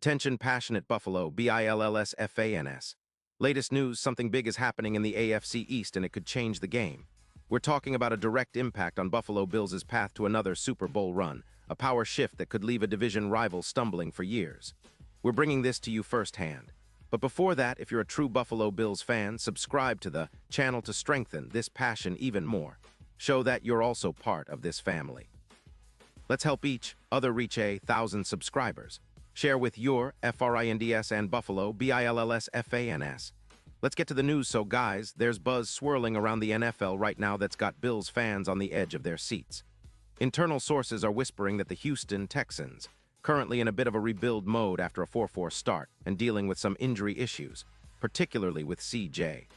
Attention passionate Buffalo, BILLSFANS. Latest news, something big is happening in the AFC East and it could change the game. We're talking about a direct impact on Buffalo Bills' path to another Super Bowl run, a power shift that could leave a division rival stumbling for years. We're bringing this to you firsthand. But before that, if you're a true Buffalo Bills fan, subscribe to the channel to strengthen this passion even more. Show that you're also part of this family. Let's help each other reach 1,000 subscribers. Share with your FRINDS and Buffalo BILLSFANS. Let's get to the news. So guys, there's buzz swirling around the NFL right now that's got Bills fans on the edge of their seats. Internal sources are whispering that the Houston Texans, currently in a bit of a rebuild mode after a 4-4 start and dealing with some injury issues, particularly with CJ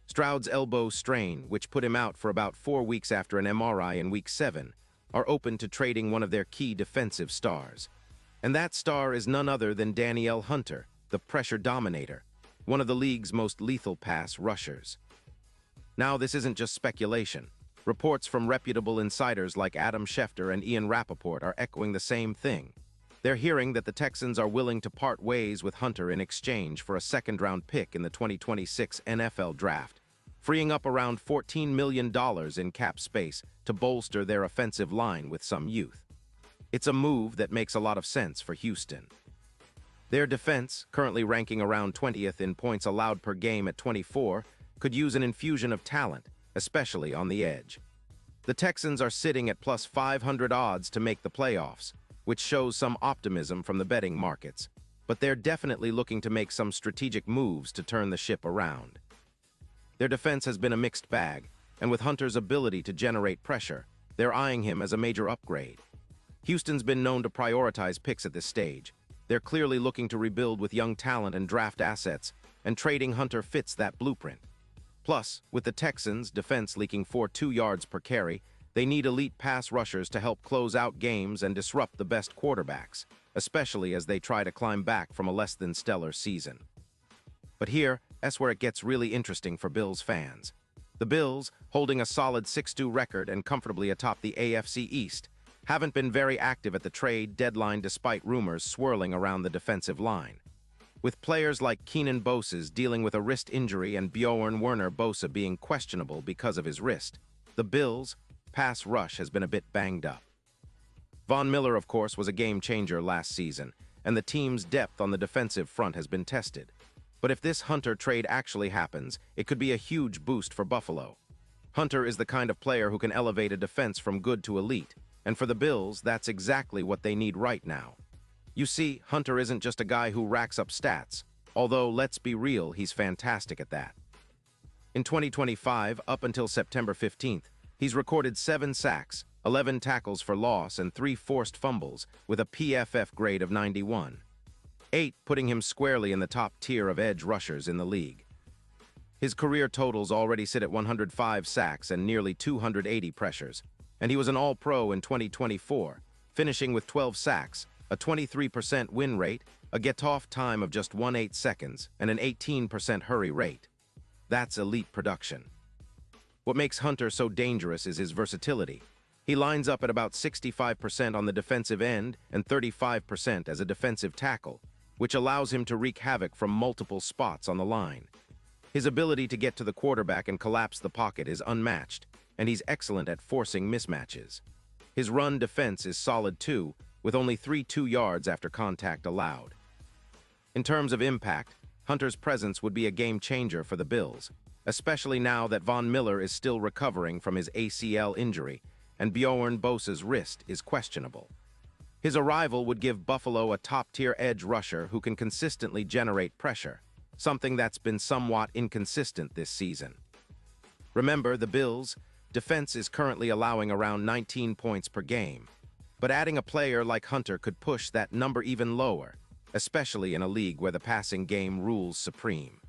Stroud's elbow strain, which put him out for about 4 weeks after an MRI in Week 7, are open to trading one of their key defensive stars. And that star is none other than Danielle Hunter, the pressure dominator, one of the league's most lethal pass rushers. Now, this isn't just speculation. Reports from reputable insiders like Adam Schefter and Ian Rappaport are echoing the same thing. They're hearing that the Texans are willing to part ways with Hunter in exchange for a second-round pick in the 2026 NFL Draft, freeing up around $14 million in cap space to bolster their offensive line with some youth. It's a move that makes a lot of sense for Houston. Their defense, currently ranking around 20th in points allowed per game at 24, could use an infusion of talent, especially on the edge. The Texans are sitting at plus 500 odds to make the playoffs, which shows some optimism from the betting markets, but they're definitely looking to make some strategic moves to turn the ship around. Their defense has been a mixed bag, and with Hunter's ability to generate pressure, they're eyeing him as a major upgrade. Houston's been known to prioritize picks at this stage. They're clearly looking to rebuild with young talent and draft assets, and trading Hunter fits that blueprint. Plus, with the Texans' defense leaking 4.2 yards per carry, they need elite pass rushers to help close out games and disrupt the best quarterbacks, especially as they try to climb back from a less-than-stellar season. But that's where it gets really interesting for Bills fans. The Bills, holding a solid 6-2 record and comfortably atop the AFC East, haven't been very active at the trade deadline despite rumors swirling around the defensive line. With players like Keenan Bosa's dealing with a wrist injury and Bjorn Werner Bosa being questionable because of his wrist, the Bills' pass rush has been a bit banged up. Von Miller, of course, was a game-changer last season, and the team's depth on the defensive front has been tested. But if this Hunter trade actually happens, it could be a huge boost for Buffalo. Hunter is the kind of player who can elevate a defense from good to elite, and for the Bills, that's exactly what they need right now. You see, Hunter isn't just a guy who racks up stats, although, let's be real, he's fantastic at that. In 2025, up until September 15th, he's recorded 7 sacks, 11 tackles for loss, and 3 forced fumbles, with a PFF grade of 91. 8, putting him squarely in the top tier of edge rushers in the league. His career totals already sit at 105 sacks and nearly 280 pressures, and he was an All-Pro in 2024, finishing with 12 sacks, a 23% win rate, a get-off time of just 1/8 seconds, and an 18% hurry rate. That's elite production. What makes Hunter so dangerous is his versatility. He lines up at about 65% on the defensive end and 35% as a defensive tackle, which allows him to wreak havoc from multiple spots on the line. His ability to get to the quarterback and collapse the pocket is unmatched, and he's excellent at forcing mismatches. His run defense is solid too, with only 3 yards after contact allowed. In terms of impact, Hunter's presence would be a game-changer for the Bills, especially now that Von Miller is still recovering from his ACL injury and Bjorn Bosa's wrist is questionable. His arrival would give Buffalo a top-tier edge rusher who can consistently generate pressure, something that's been somewhat inconsistent this season. Remember, the Bills' defense is currently allowing around 19 points per game, but adding a player like Hunter could push that number even lower, especially in a league where the passing game rules supreme.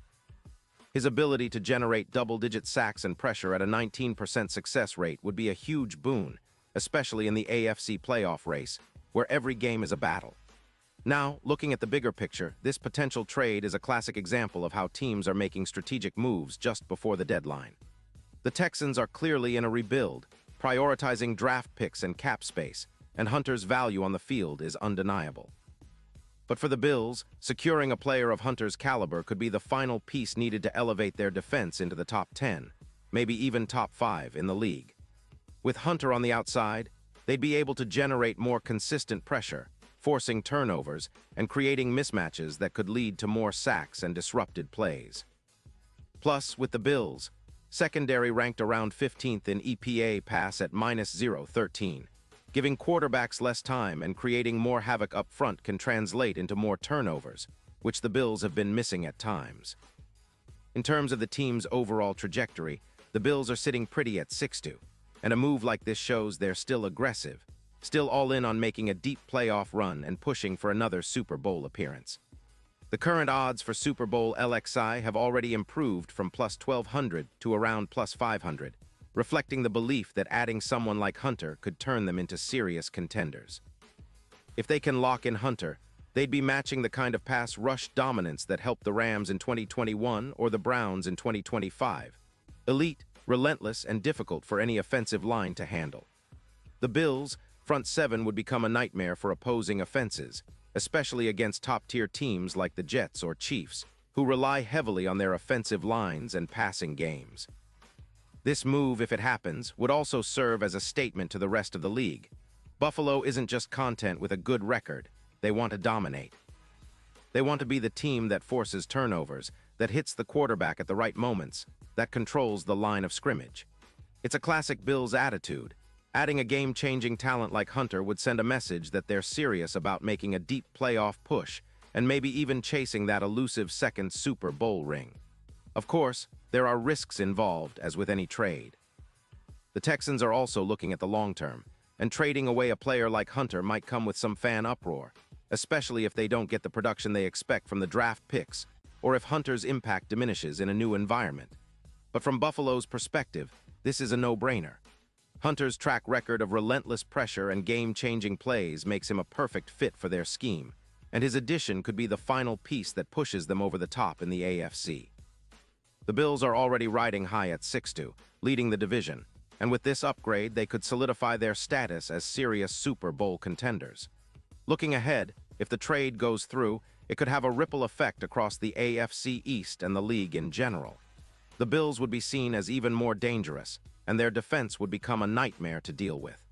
His ability to generate double-digit sacks and pressure at a 19% success rate would be a huge boon, especially in the AFC playoff race, where every game is a battle. Now, looking at the bigger picture, this potential trade is a classic example of how teams are making strategic moves just before the deadline. The Texans are clearly in a rebuild, prioritizing draft picks and cap space, and Hunter's value on the field is undeniable. But for the Bills, securing a player of Hunter's caliber could be the final piece needed to elevate their defense into the top 10, maybe even top 5 in the league. With Hunter on the outside, they'd be able to generate more consistent pressure, forcing turnovers and creating mismatches that could lead to more sacks and disrupted plays. Plus, with the Bills, secondary ranked around 15th in EPA pass at -0.13. Giving quarterbacks less time and creating more havoc up front can translate into more turnovers, which the Bills have been missing at times. In terms of the team's overall trajectory, the Bills are sitting pretty at 6-2, and a move like this shows they're still aggressive, still all in on making a deep playoff run and pushing for another Super Bowl appearance. The current odds for Super Bowl LXI have already improved from +1,200 to around +500, reflecting the belief that adding someone like Hunter could turn them into serious contenders. If they can lock in Hunter, they'd be matching the kind of pass rush dominance that helped the Rams in 2021 or the Browns in 2025. Elite, relentless, and difficult for any offensive line to handle. The Bills' front seven would become a nightmare for opposing offenses, especially against top-tier teams like the Jets or Chiefs, who rely heavily on their offensive lines and passing games. This move, if it happens, would also serve as a statement to the rest of the league. Buffalo isn't just content with a good record. They want to dominate. They want to be the team that forces turnovers, that hits the quarterback at the right moments, that controls the line of scrimmage. It's a classic Bills attitude. Adding a game-changing talent like Hunter would send a message that they're serious about making a deep playoff push and maybe even chasing that elusive second Super Bowl ring. Of course, there are risks involved, as with any trade. The Texans are also looking at the long term, and trading away a player like Hunter might come with some fan uproar, especially if they don't get the production they expect from the draft picks, or if Hunter's impact diminishes in a new environment. But from Buffalo's perspective, this is a no-brainer. Hunter's track record of relentless pressure and game-changing plays makes him a perfect fit for their scheme, and his addition could be the final piece that pushes them over the top in the AFC. The Bills are already riding high at 6-2, leading the division, and with this upgrade, they could solidify their status as serious Super Bowl contenders. Looking ahead, if the trade goes through, it could have a ripple effect across the AFC East and the league in general. The Bills would be seen as even more dangerous, and their defense would become a nightmare to deal with.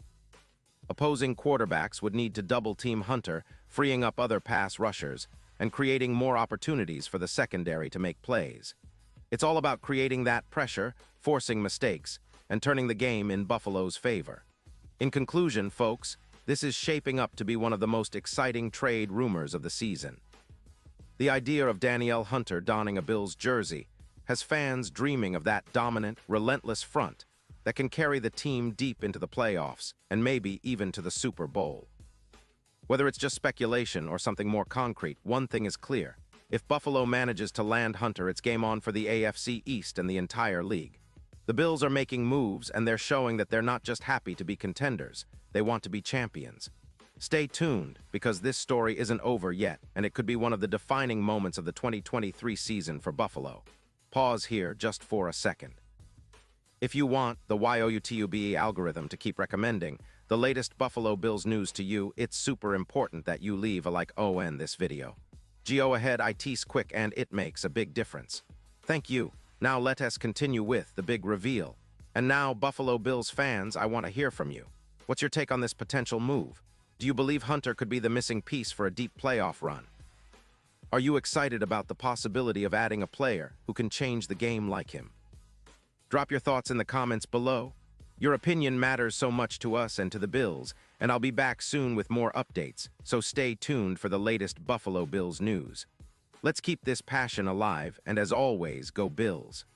Opposing quarterbacks would need to double-team Hunter, freeing up other pass rushers, and creating more opportunities for the secondary to make plays. It's all about creating that pressure, forcing mistakes, and turning the game in Buffalo's favor. In conclusion, folks, this is shaping up to be one of the most exciting trade rumors of the season. The idea of Danielle Hunter donning a Bills jersey has fans dreaming of that dominant, relentless front that can carry the team deep into the playoffs and maybe even to the Super Bowl. Whether it's just speculation or something more concrete, one thing is clear. If Buffalo manages to land Hunter, it's game on for the AFC East and the entire league. The Bills are making moves, and they're showing that they're not just happy to be contenders. They want to be champions. Stay tuned, because this story isn't over yet, and it could be one of the defining moments of the 2023 season for Buffalo. Pause here just for a second. If you want the YOUTUBE algorithm to keep recommending the latest Buffalo Bills news to you, it's super important that you leave a like on this video. Go ahead, it's quick and it makes a big difference. Thank you. Now let us continue with the big reveal. And now, Buffalo Bills fans, I want to hear from you. What's your take on this potential move? Do you believe Hunter could be the missing piece for a deep playoff run? Are you excited about the possibility of adding a player who can change the game like him? Drop your thoughts in the comments below. Your opinion matters so much to us and to the Bills, and I'll be back soon with more updates, so stay tuned for the latest Buffalo Bills news. Let's keep this passion alive, and as always, go Bills.